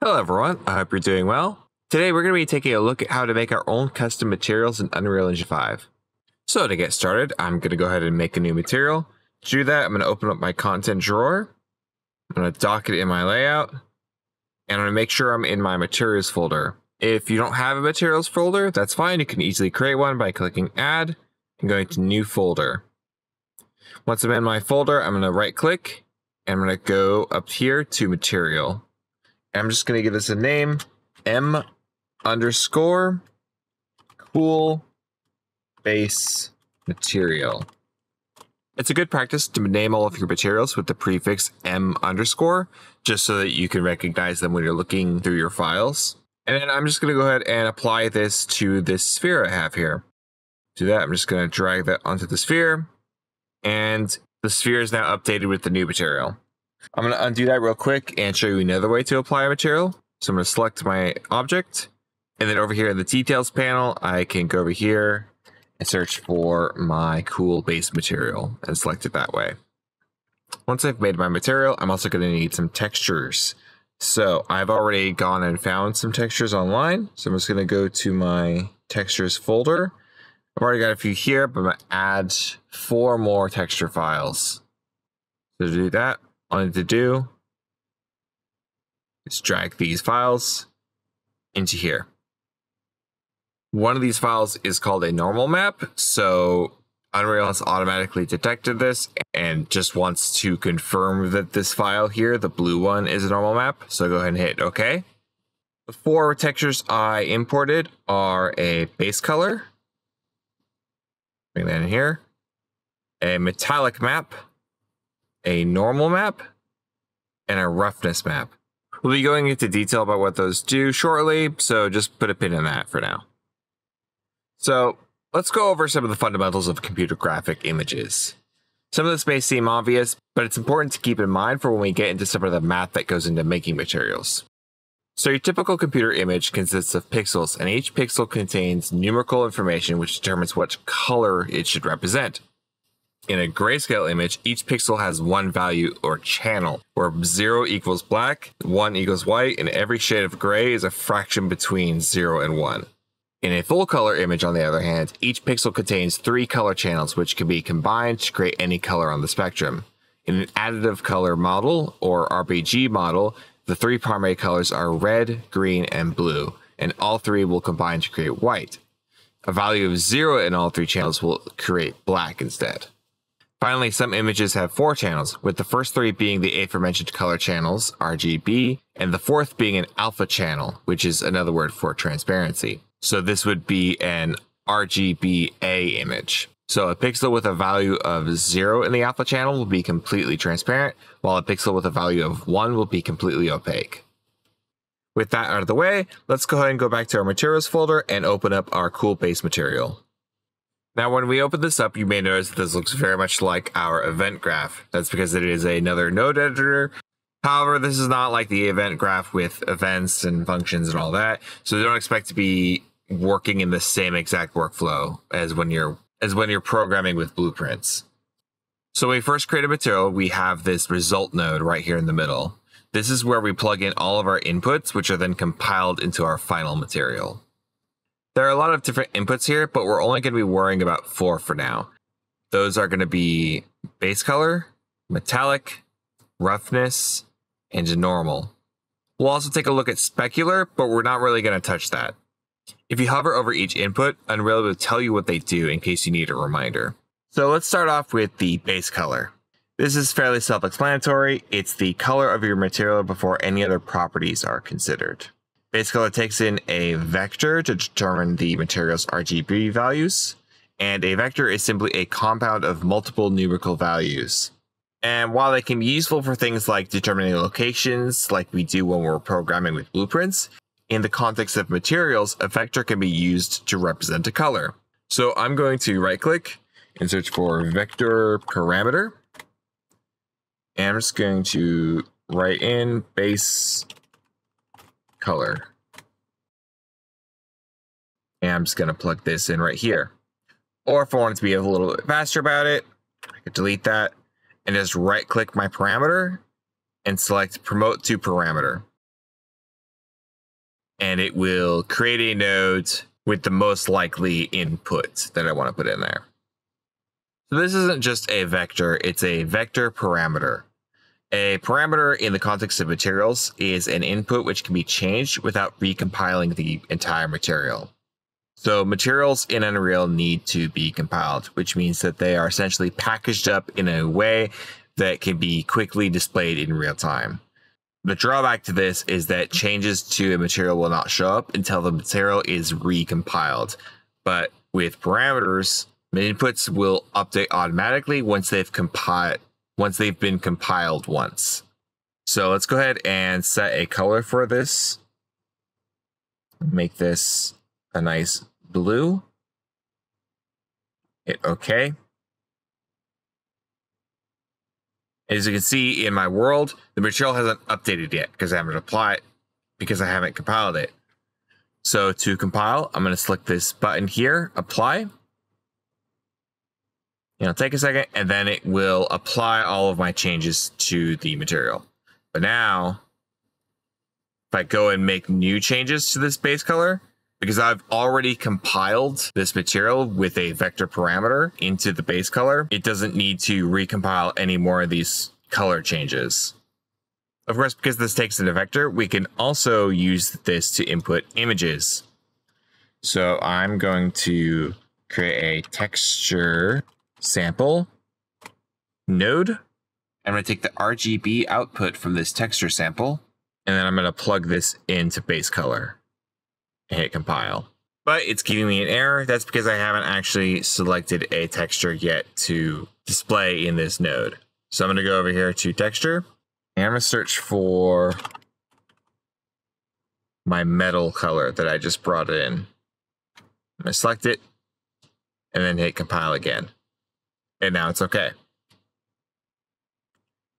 Hello everyone, I hope you're doing well. Today we're going to be taking a look at how to make our own custom materials in Unreal Engine 5. So to get started, I'm going to go ahead and make a new material. To do that, I'm going to open up my content drawer. I'm going to dock it in my layout. And I'm going to make sure I'm in my materials folder. If you don't have a materials folder, that's fine. You can easily create one by clicking add and going to new folder. Once I'm in my folder, I'm going to right click and I'm going to go up here to material. I'm just going to give this a name, M underscore cool base material. It's a good practice to name all of your materials with the prefix M underscore, just so that you can recognize them when you're looking through your files. And then I'm just going to go ahead and apply this to this sphere I have here. To do that, I'm just going to drag that onto the sphere, and the sphere is now updated with the new material. I'm going to undo that real quick and show you another way to apply a material. So I'm going to select my object, and then over here in the details panel, I can go over here and search for my cool base material and select it that way. Once I've made my material, I'm also going to need some textures. So I've already gone and found some textures online. So I'm just going to go to my textures folder. I've already got a few here, but I'm going to add 4 more texture files. So to do that, all I need to do is drag these files into here. One of these files is called a normal map, so Unreal has automatically detected this and just wants to confirm that this file here, the blue one, is a normal map. So go ahead and hit OK. The 4 textures I imported are a base color, bring that in here, a metallic map, a normal map, and a roughness map. We'll be going into detail about what those do shortly, so just put a pin in that for now. So let's go over some of the fundamentals of computer graphic images. Some of this may seem obvious, but it's important to keep in mind for when we get into some of the math that goes into making materials. So your typical computer image consists of pixels, and each pixel contains numerical information which determines what color it should represent. In a grayscale image, each pixel has one value or channel, where 0 equals black, 1 equals white, and every shade of gray is a fraction between 0 and 1. In a full color image, on the other hand, each pixel contains 3 color channels which can be combined to create any color on the spectrum. In an additive color model, or RGB model, the 3 primary colors are red, green, and blue, and all 3 will combine to create white. A value of 0 in all 3 channels will create black instead. Finally, some images have 4 channels, with the first 3 being the aforementioned color channels, RGB, and the 4th being an alpha channel, which is another word for transparency. So this would be an RGBA image. So a pixel with a value of 0 in the alpha channel will be completely transparent, while a pixel with a value of 1 will be completely opaque. With that out of the way, let's go ahead and go back to our materials folder and open up our cool base material. Now, when we open this up, you may notice that this looks very much like our event graph. That's because it is another node editor. However, this is not like the event graph with events and functions and all that. So don't expect to be working in the same exact workflow as when you're programming with blueprints. So when we first create a material, we have this result node right here in the middle. This is where we plug in all of our inputs, which are then compiled into our final material. There are a lot of different inputs here, but we're only going to be worrying about 4 for now. Those are going to be base color, metallic, roughness, and normal. We'll also take a look at specular, but we're not really going to touch that. If you hover over each input, Unreal will tell you what they do in case you need a reminder. So let's start off with the base color. This is fairly self-explanatory. It's the color of your material before any other properties are considered. Base color takes in a vector to determine the material's RGB values, and a vector is simply a compound of multiple numerical values. And while they can be useful for things like determining locations, like we do when we're programming with blueprints, in the context of materials, a vector can be used to represent a color. So I'm going to right-click and search for vector parameter, and I'm just going to write in base color. And I'm just going to plug this in right here. Or if I wanted to be a little bit faster about it, I could delete that and just right click my parameter and select promote to parameter. and it will create a node with the most likely input that I want to put in there. So this isn't just a vector, it's a vector parameter. A parameter in the context of materials is an input which can be changed without recompiling the entire material. So materials in Unreal need to be compiled, which means that they are essentially packaged up in a way that can be quickly displayed in real time. The drawback to this is that changes to a material will not show up until the material is recompiled. But with parameters, inputs will update automatically once they've been compiled once. So let's go ahead and set a color for this. Make this a nice blue. Hit OK. As you can see in my world, the material hasn't updated yet because I haven't compiled it. So to compile, I'm going to select this button here, apply. It'll take a second, and then it will apply all of my changes to the material. But now, if I go and make new changes to this base color, because I've already compiled this material with a vector parameter into the base color, it doesn't need to recompile any more of these color changes. Of course, because this takes in a vector, we can also use this to input images. So I'm going to create a texture sample node. I'm going to take the RGB output from this texture sample, and then I'm going to plug this into base color and hit compile. But it's giving me an error. That's because I haven't actually selected a texture yet to display in this node. So I'm going to go over here to texture, and I'm going to search for my metal color that I just brought in. I'm going to select it and then hit compile again. And now it's okay.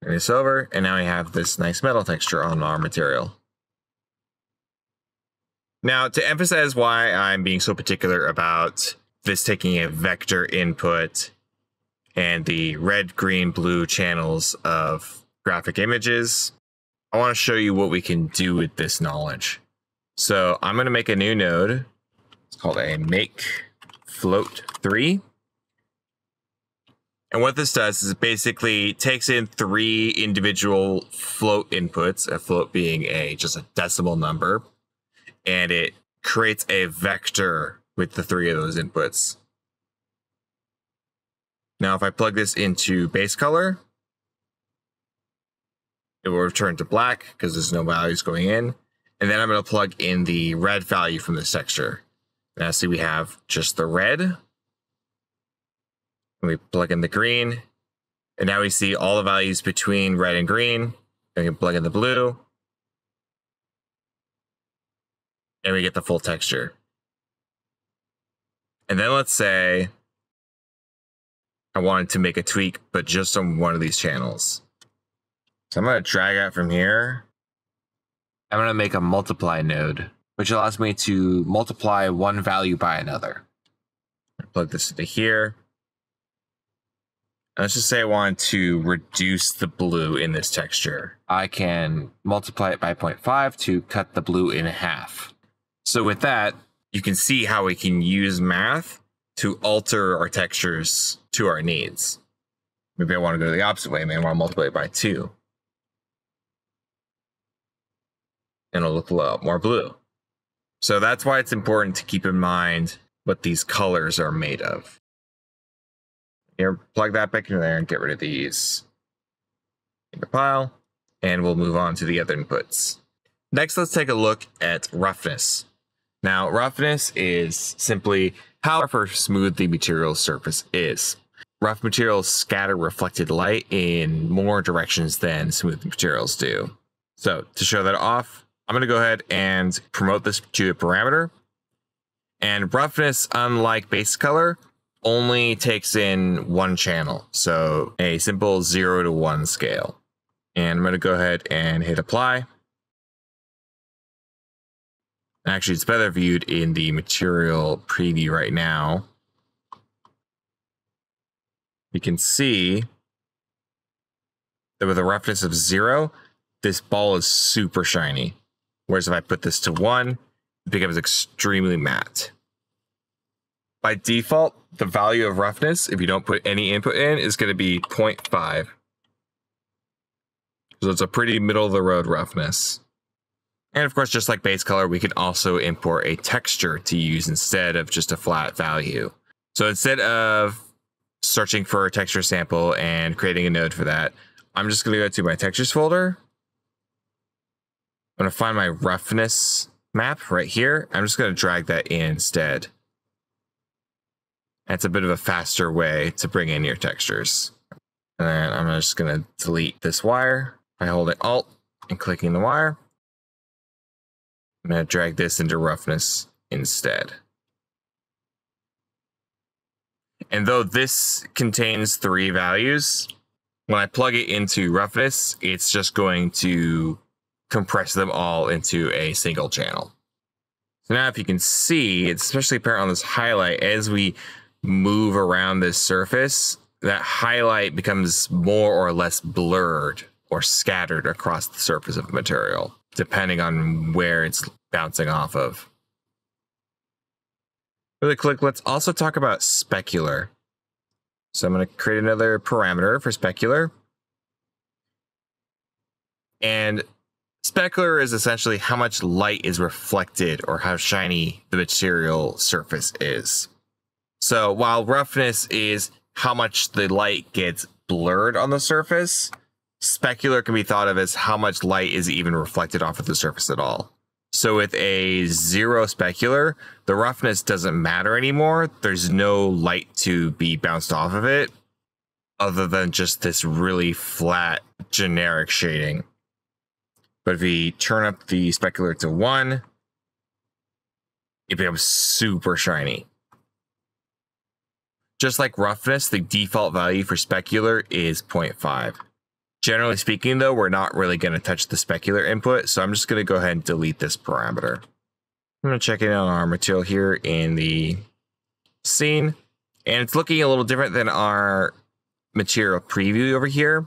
Bring this over, and now we have this nice metal texture on our material. Now, to emphasize why I'm being so particular about this taking a vector input and the red, green, blue channels of graphic images, I want to show you what we can do with this knowledge. So I'm going to make a new node. It's called a make float 3. And what this does is it basically takes in 3 individual float inputs, a float being just a decimal number, and it creates a vector with the 3 of those inputs. Now, if I plug this into base color, it will return to black because there's no values going in. And then I'm going to plug in the red value from this texture. Now, see, we have just the red. We plug in the green, and now we see all the values between red and green. And we can plug in the blue, and we get the full texture. And then let's say I wanted to make a tweak, but just on one of these channels. So I'm going to drag out from here. I'm going to make a multiply node, which allows me to multiply one value by another. Plug this into here. Let's just say I want to reduce the blue in this texture. I can multiply it by 0.5 to cut the blue in half. So with that, you can see how we can use math to alter our textures to our needs. Maybe I want to go the opposite way. Maybe I want to multiply it by 2. And it'll look a lot more blue. So that's why it's important to keep in mind what these colors are made of. Here, plug that back in there and get rid of these in the pile, and we'll move on to the other inputs. Next, let's take a look at roughness. Now, roughness is simply how smooth the material surface is. Rough materials scatter reflected light in more directions than smooth materials do. So to show that off, I'm going to go ahead and promote this to a parameter. And roughness, unlike base color, only takes in one channel, so a simple 0 to 1 scale. And I'm going to go ahead and hit apply. Actually, it's better viewed in the material preview right now. You can see that with a roughness of 0, this ball is super shiny. Whereas if I put this to 1, it becomes extremely matte. By default, the value of roughness, if you don't put any input in, is going to be 0.5. So it's a pretty middle of the road roughness. And of course, just like base color, we can also import a texture to use instead of just a flat value. So instead of searching for a texture sample and creating a node for that, I'm just going to go to my textures folder. I'm going to find my roughness map right here. I'm just going to drag that in instead. That's a bit of a faster way to bring in your textures. And then I'm just going to delete this wire by holding Alt and clicking the wire. I'm going to drag this into roughness instead. And though this contains 3 values, when I plug it into roughness, it's just going to compress them all into a single channel. So now if you can see, it's especially apparent on this highlight, as we move around this surface, that highlight becomes more or less blurred or scattered across the surface of the material, depending on where it's bouncing off of. Really quick, let's also talk about specular. So I'm going to create another parameter for specular. And specular is essentially how much light is reflected or how shiny the material surface is. So while roughness is how much the light gets blurred on the surface, specular can be thought of as how much light is even reflected off of the surface at all. So with a 0 specular, the roughness doesn't matter anymore. There's no light to be bounced off of it other than just this really flat generic shading. But if we turn up the specular to 1, it becomes super shiny. Just like roughness, the default value for specular is 0.5. Generally speaking, though, we're not really going to touch the specular input, so I'm just going to go ahead and delete this parameter. I'm going to check in on our material here in the scene, and it's looking a little different than our material preview over here.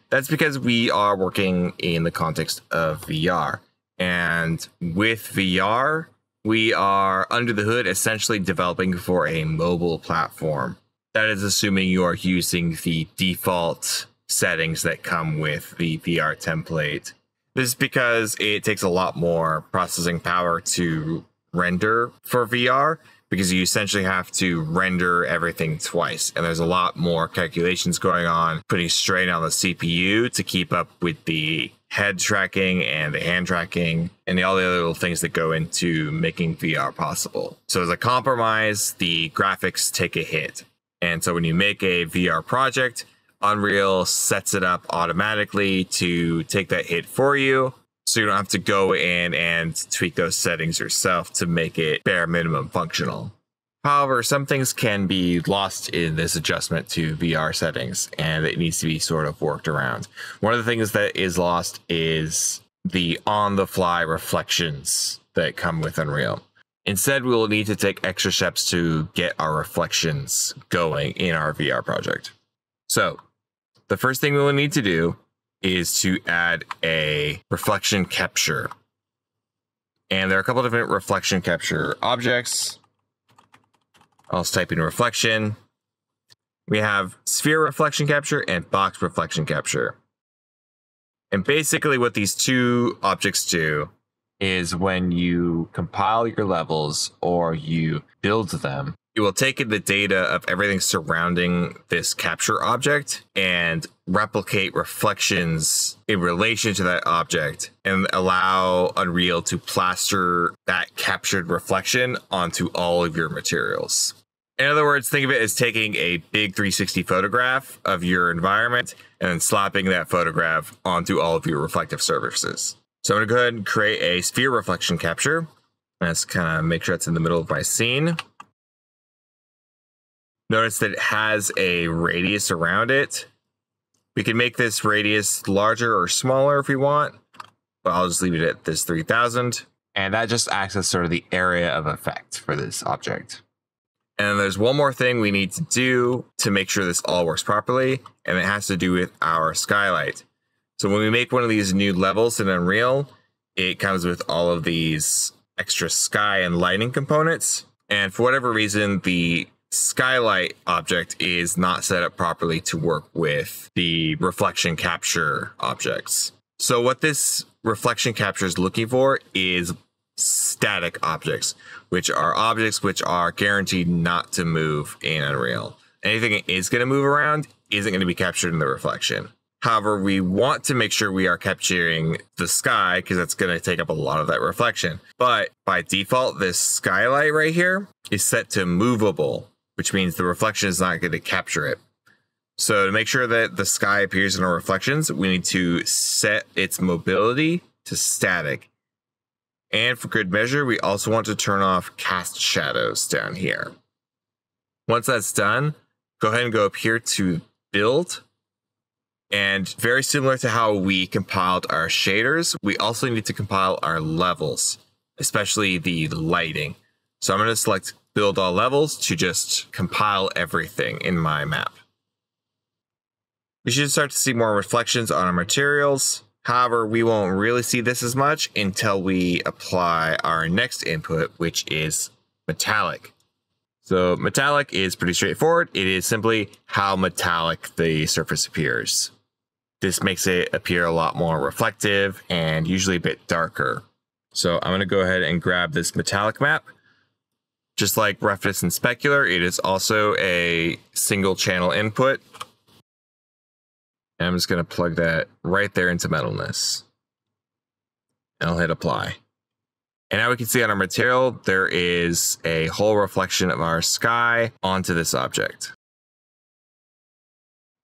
That's because we are working in the context of VR, and with VR, we are under the hood essentially developing for a mobile platform. That is assuming you are using the default settings that come with the VR template. This is because it takes a lot more processing power to render for VR, because you essentially have to render everything twice. And there's a lot more calculations going on, putting strain on the CPU to keep up with the head tracking and the hand tracking and all the other little things that go into making VR possible. So as a compromise, the graphics take a hit. And so when you make a VR project, Unreal sets it up automatically to take that hit for you, so you don't have to go in and tweak those settings yourself to make it bare minimum functional. However, some things can be lost in this adjustment to VR settings, and it needs to be sort of worked around. One of the things that is lost is the on-the-fly reflections that come with Unreal. Instead, we will need to take extra steps to get our reflections going in our VR project. So, the first thing we will need to do is to add a reflection capture. And there are a couple different reflection capture objects. I'll just type in reflection. We have sphere reflection capture and box reflection capture. And basically what these two objects do is when you compile your levels or you build them, it will take in the data of everything surrounding this capture object and replicate reflections in relation to that object and allow Unreal to plaster that captured reflection onto all of your materials. In other words, think of it as taking a big 360 photograph of your environment and then slapping that photograph onto all of your reflective surfaces. So I'm going to go ahead and create a sphere reflection capture. Let's kind of make sure it's in the middle of my scene. Notice that it has a radius around it. We can make this radius larger or smaller if we want, but I'll just leave it at this 3000. And that just acts as sort of the area of effect for this object. And there's one more thing we need to do to make sure this all works properly, and it has to do with our skylight. So when we make one of these new levels in Unreal, it comes with all of these extra sky and lighting components. And for whatever reason, the skylight object is not set up properly to work with the reflection capture objects. So what this reflection capture is looking for is static objects, which are guaranteed not to move in Unreal. Anything that is going to move around isn't going to be captured in the reflection. However, we want to make sure we are capturing the sky because that's going to take up a lot of that reflection. But by default, this skylight right here is set to movable, which means the reflection is not going to capture it. So to make sure that the sky appears in our reflections, we need to set its mobility to static. And for good measure, we also want to turn off cast shadows down here. Once that's done, go ahead and go up here to build. And very similar to how we compiled our shaders, we also need to compile our levels, especially the lighting. So I'm going to select build all levels to just compile everything in my map. We should start to see more reflections on our materials. However, we won't really see this as much until we apply our next input, which is metallic. So metallic is pretty straightforward. It is simply how metallic the surface appears. This makes it appear a lot more reflective and usually a bit darker. So I'm going to go ahead and grab this metallic map. Just like roughness and specular, it is also a single channel input. And I'm just going to plug that right there into metalness. And I'll hit apply. And now we can see on our material, there is a whole reflection of our sky onto this object.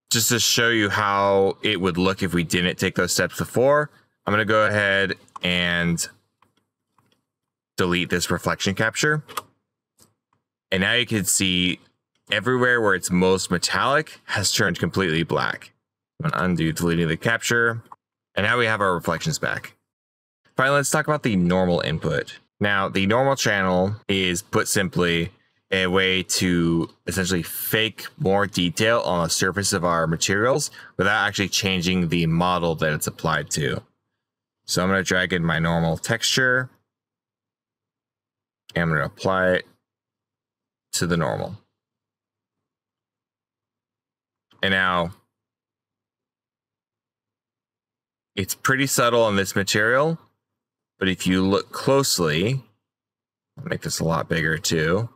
Just to show you how it would look if we didn't take those steps before, I'm going to go ahead and delete this reflection capture. And now you can see everywhere where it's most metallic has turned completely black. I'm going to undo deleting the capture. And now we have our reflections back. Finally, let's talk about the normal input. Now, the normal channel is, put simply, a way to essentially fake more detail on the surface of our materials without actually changing the model that it's applied to. So I'm going to drag in my normal texture. And I'm going to apply it to the normal. And now, it's pretty subtle on this material, but if you look closely, I'll make this a lot bigger too.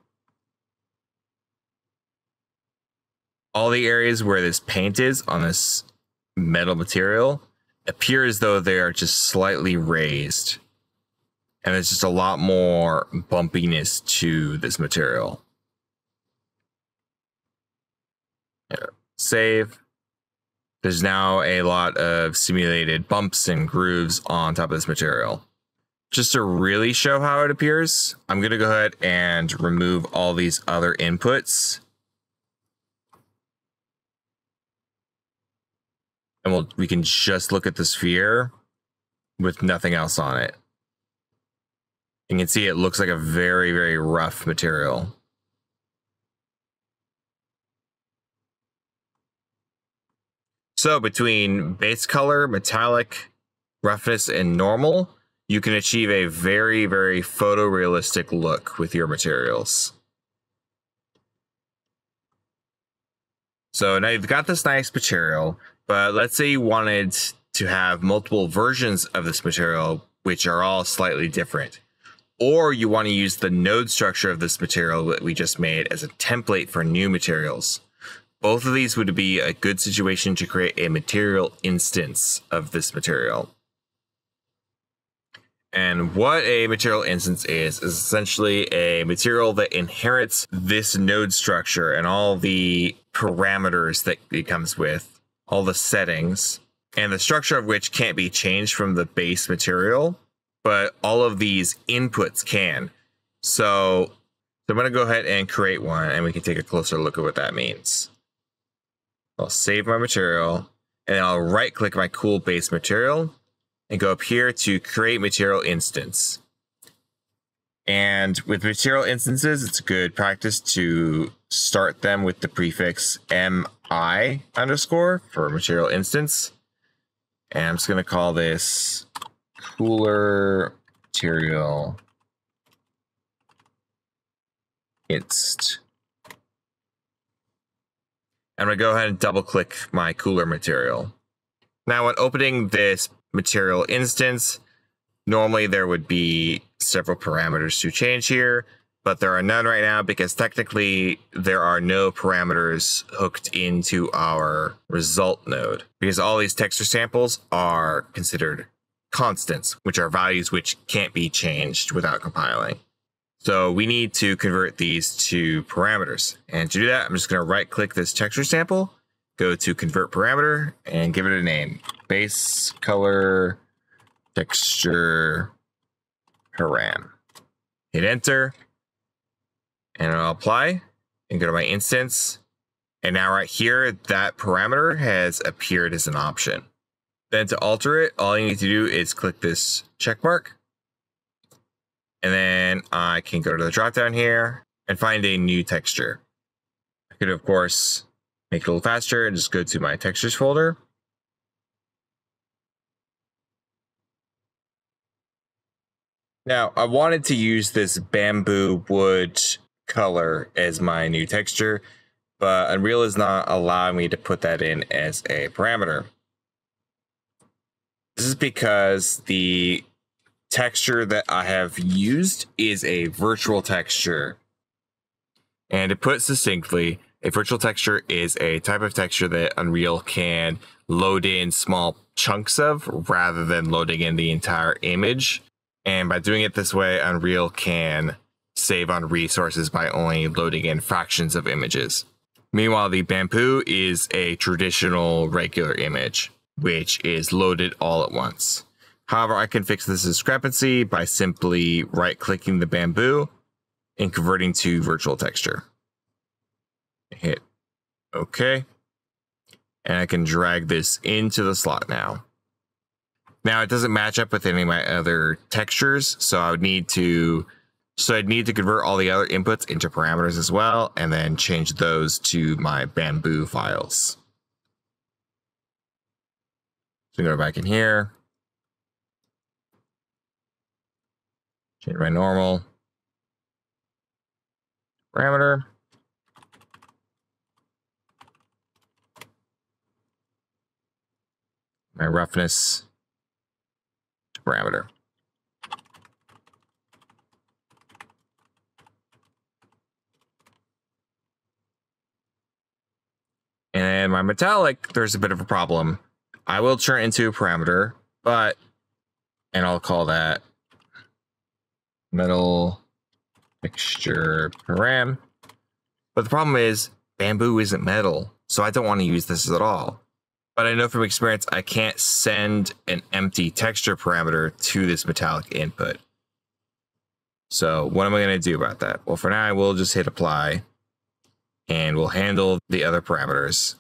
All the areas where this paint is on this metal material appear as though they are just slightly raised. And there's just a lot more bumpiness to this material. Save. There's now a lot of simulated bumps and grooves on top of this material. Just to really show how it appears, I'm going to go ahead and remove all these other inputs. And we can just look at the sphere with nothing else on it. You can see it looks like a very, very rough material. So between base color, metallic, roughness, and normal, you can achieve a very, very photorealistic look with your materials. So now you've got this nice material, but let's say you wanted to have multiple versions of this material, which are all slightly different. Or you want to use the node structure of this material that we just made as a template for new materials. Both of these would be a good situation to create a material instance of this material. And what a material instance is essentially a material that inherits this node structure and all the parameters that it comes with, all the settings, and the structure of which can't be changed from the base material, but all of these inputs can. So I'm going to go ahead and create one, and we can take a closer look at what that means. I'll save my material, and then I'll right-click my cool base material, and go up here to create material instance. And with material instances, it's good practice to start them with the prefix MI underscore for material instance. And I'm just going to call this cooler material inst. I'm going to go ahead and double click my cooler material. Now, when opening this material instance, normally there would be several parameters to change here, but there are none right now because technically there are no parameters hooked into our result node because all these texture samples are considered constants, which are values which can't be changed without compiling. So we need to convert these to parameters. And to do that, I'm just going to right click this texture sample, go to convert parameter and give it a name. Base color texture param. Hit enter and I'll apply and go to my instance. And now right here, that parameter has appeared as an option. Then to alter it, all you need to do is click this check mark. And then I can go to the drop down here and find a new texture. I could, of course, make it a little faster and just go to my textures folder. Now, I wanted to use this bamboo wood color as my new texture, but Unreal is not allowing me to put that in as a parameter. This is because the texture that I have used is a virtual texture. And to put succinctly, a virtual texture is a type of texture that Unreal can load in small chunks of rather than loading in the entire image. And by doing it this way, Unreal can save on resources by only loading in fractions of images. Meanwhile, the bamboo is a traditional regular image, which is loaded all at once. However, I can fix this discrepancy by simply right-clicking the bamboo and converting to virtual texture. Hit OK. And I can drag this into the slot now. Now, it doesn't match up with any of my other textures, so I'd need to convert all the other inputs into parameters as well, and then change those to my bamboo files. So go back in here. Change my normal parameter. My roughness parameter. And my metallic, there's a bit of a problem. I will turn it into a parameter, and I'll call that metal texture param. But the problem is bamboo isn't metal, so I don't want to use this at all. But I know from experience, I can't send an empty texture parameter to this metallic input. So what am I going to do about that? Well, for now, I will just hit apply and we'll handle the other parameters.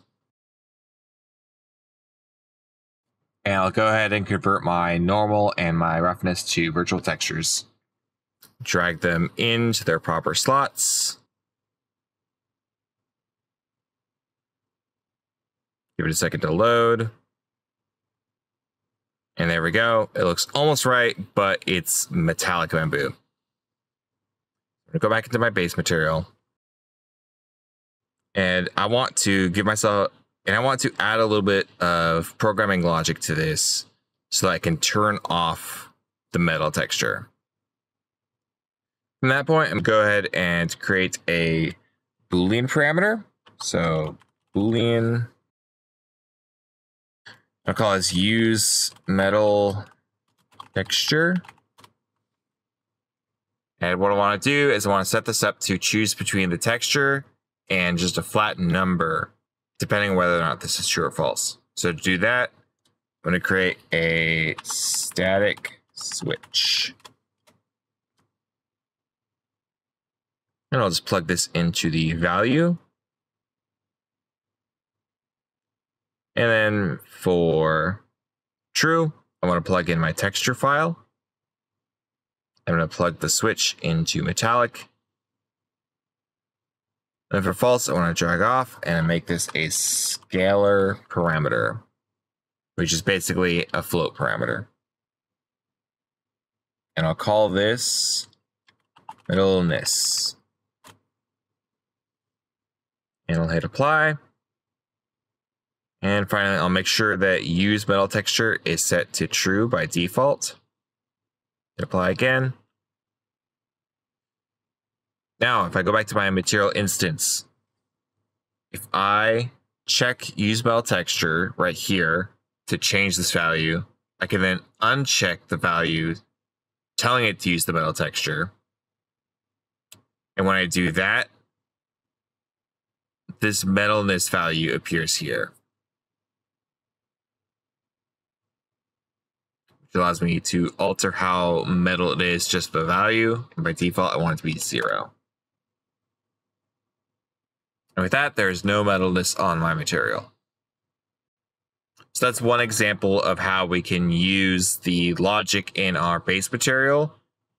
And I'll go ahead and convert my normal and my roughness to virtual textures. Drag them into their proper slots. Give it a second to load. And there we go. It looks almost right, but it's metallic bamboo. I'm gonna go back into my base material. And I want to add a little bit of programming logic to this so that I can turn off the metal texture. From that point, I'm gonna go ahead and create a Boolean parameter. So Boolean, I'll call this use metal texture. And what I want to do is I want to set this up to choose between the texture and just a flat number, depending on whether or not this is true or false. So to do that, I'm going to create a static switch. And I'll just plug this into the value. And then for true, I want to plug in my texture file. I'm going to plug the switch into metallic. And for false, I want to drag off and make this a scalar parameter, which is basically a float parameter. And I'll call this middleness. And I'll hit apply. And finally, I'll make sure that use metal texture is set to true by default. Hit apply again. Now, if I go back to my material instance, if I check use metal texture right here to change this value, I can then uncheck the value telling it to use the metal texture. And when I do that, this metalness value appears here, which allows me to alter how metal it is, just the value. And by default, I want it to be 0. And with that, there's no metalness on my material. So that's one example of how we can use the logic in our base material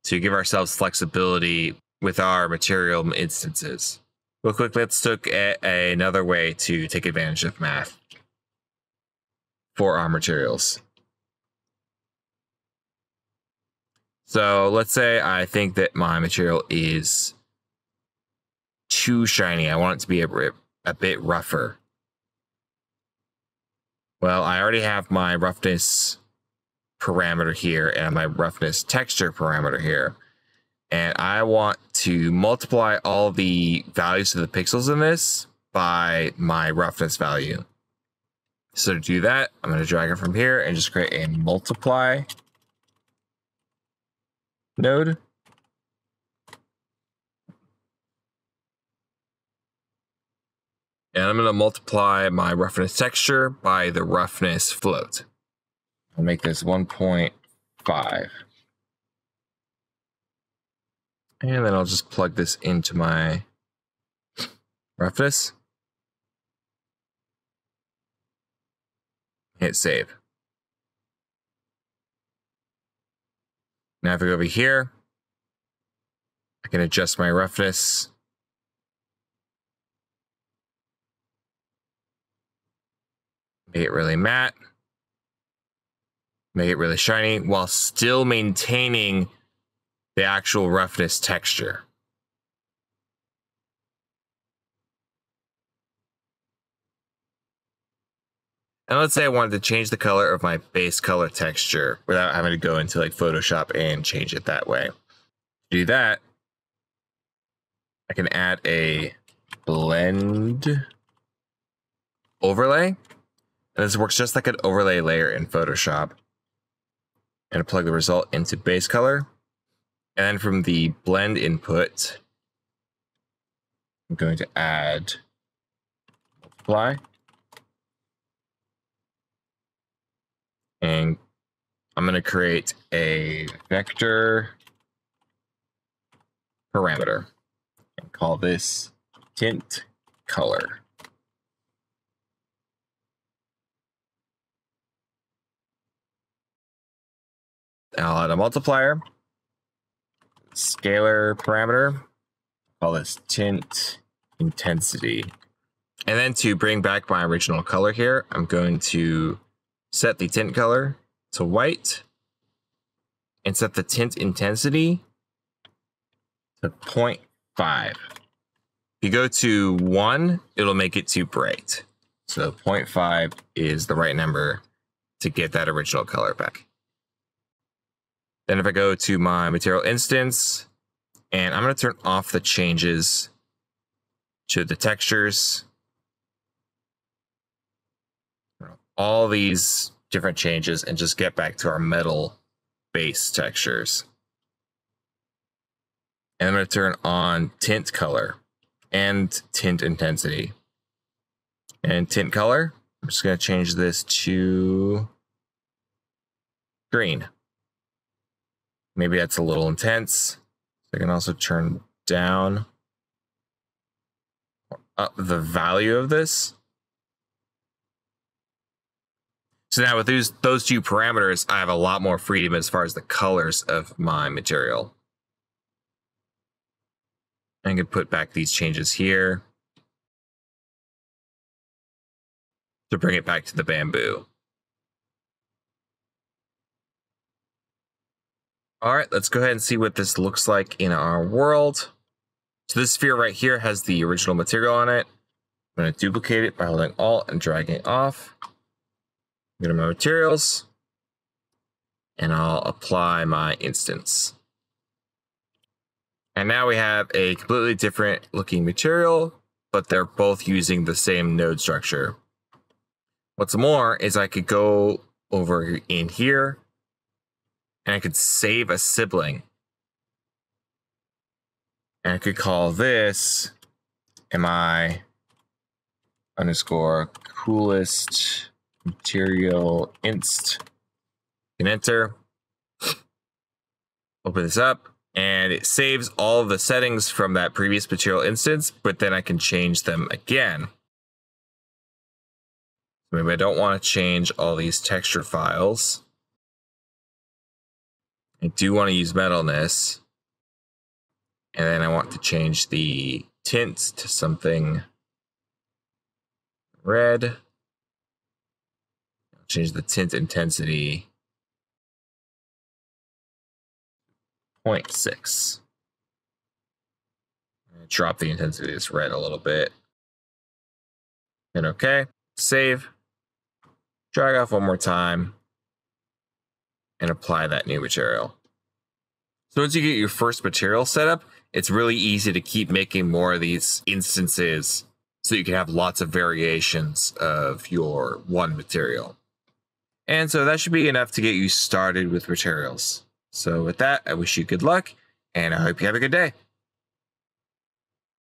to give ourselves flexibility with our material instances. Real quick, let's look at another way to take advantage of math for our materials. So let's say I think that my material is too shiny. I want it to be a bit rougher. Well, I already have my roughness parameter here and my roughness texture parameter here. And I want to multiply all the values of the pixels in this by my roughness value. So to do that, I'm going to drag it from here and just create a multiply node. And I'm going to multiply my roughness texture by the roughness float. I'll make this 1.5. And then I'll just plug this into my roughness. Hit save. Now if I go over here, I can adjust my roughness. Make it really matte. Make it really shiny while still maintaining the actual roughness texture. And let's say I wanted to change the color of my base color texture without having to go into like Photoshop and change it that way. To do that, I can add a blend overlay. And this works just like an overlay layer in Photoshop. And plug the result into base color. And then from the blend input, I'm going to add multiply. And I'm going to create a vector parameter and call this tint color. I'll add a multiplier, scalar parameter, call this tint intensity. And then to bring back my original color here, I'm going to set the tint color to white and set the tint intensity to 0.5. If you go to 1, it'll make it too bright. So 0.5 is the right number to get that original color back. Then if I go to my material instance, and I'm going to turn off the changes to the textures, all these different changes, and just get back to our metal base textures. And I'm going to turn on tint color and tint intensity. And tint color, I'm just going to change this to green. Maybe that's a little intense. I can also turn down or up the value of this. So now with those two parameters, I have a lot more freedom as far as the colors of my material. I can put back these changes here to bring it back to the bamboo. All right, let's go ahead and see what this looks like in our world. So this sphere right here has the original material on it. I'm going to duplicate it by holding Alt and dragging off. Go to my materials, and I'll apply my instance. And now we have a completely different looking material, but they're both using the same node structure. What's more is I could go over in here and I could save a sibling. And I could call this mi underscore coolest material inst. You can enter, open this up, and it saves all of the settings from that previous material instance, but then I can change them again. Maybe I don't want to change all these texture files. I do want to use metalness. And then I want to change the tint to something red. I'll change the tint intensity 0.6. Drop the intensity of this red a little bit. And okay, save. Drag off one more time. And apply that new material. So once you get your first material set up, it's really easy to keep making more of these instances so you can have lots of variations of your one material. And so that should be enough to get you started with materials. So with that, I wish you good luck, and I hope you have a good day.